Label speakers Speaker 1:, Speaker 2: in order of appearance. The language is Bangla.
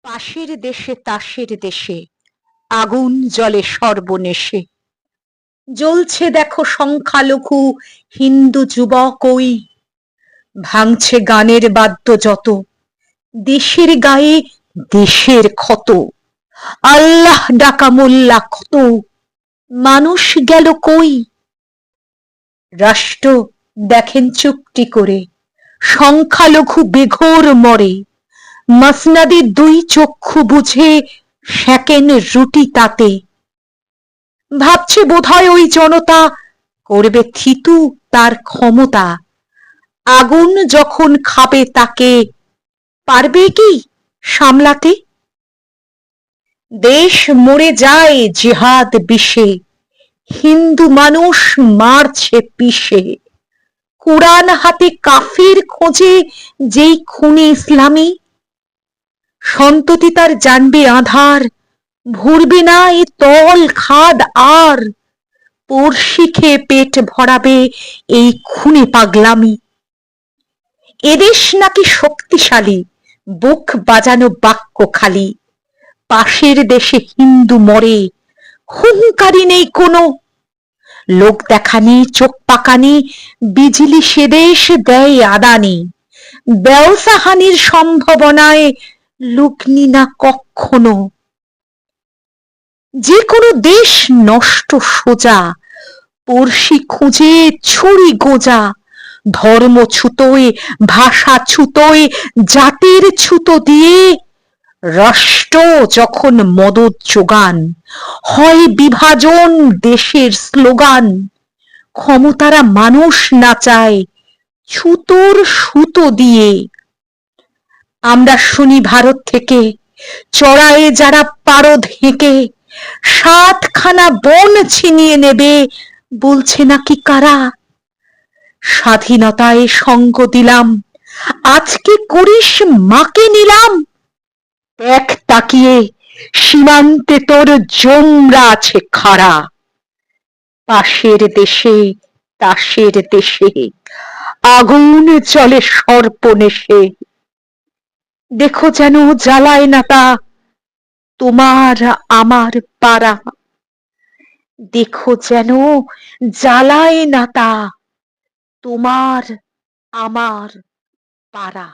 Speaker 1: পাশের দেশে তাসের দেশে আগুন জ্বলে সর্বনেশে। জ্বলছে দেখো সংখ্যালঘু হিন্দু যুবক ওই, ভাঙছে গানের বাদ্য যত, দেশের গায়ে দেশের ক্ষত। আল্লাহ ডাকা মোল্লা কত, মানুষ গেল কই? রাষ্ট্র দেখেন চুপটি করে, সংখ্যালঘু বেঘোর মরে। মাসনাদে দুই চক্ষু বুঝে সেকেন রুটি তাতে। ভাবছে বোধহয় ওই জনতা করবে থিতু তার ক্ষমতা। আগুন যখন খাবে তাকে পারবে কি সামলাতে? দেশ মরে যায় জিহাদ বিষে, হিন্দু মানুষ মারছে পিষে। কুরআন হাতে কাফির খোঁজে যেই খুনি ইসলামী, সন্ততি তার জানবে আধার, ভরবে না এ তল খাদ আর। পড়শি খেয়ে পেট ভরাবে এই খুনে পাগলামি। এদেশ নাকি শক্তিশালী, বুক বাজানো বাক্য খালি। পাশের দেশে হিন্দু মরে, হুঙ্কারি নেই কোনো। লোক দেখানি চোখ পাকানি, বিজলি সেদেশ দেয় আদানি। ব্যবসাহানির সম্ভাবনায় লুকনি না কখনো। যে কোনো দেশ নষ্ট সোজা, পড়শি খুঁজে ছুরি গোজা। ধর্ম ছুতোয়, ভাষা ছুতোয়, জাতির ছুতো দিয়ে রাষ্ট্র যখন মদদ যোগান, হয় বিভাজন দেশের স্লোগান। ক্ষমতারা মানুষ নাচায় ছুতোর সুতো দিয়ে। আমরা শুনি ভারত থেকে চড়ায়ে যারা পারদ হেঁকে 7খানা বন ছিনিয়ে নেবে, বলছে নাকি কারা। স্বাধীনতায় সঙ্গ দিলাম, আজকে করিস মাকে নিলাম। দেখ তাকিয়ে সীমান্তে তোর জমরা আছে খাড়া। পাশের দেশে তাসের দেশে আগুন জ্বলে সর্পনেশে। দেখো যেন জ্বালায় না তা তোমার আমার পাড়া। দেখো যেন জ্বালায় না তা তোমার আমার পাড়া।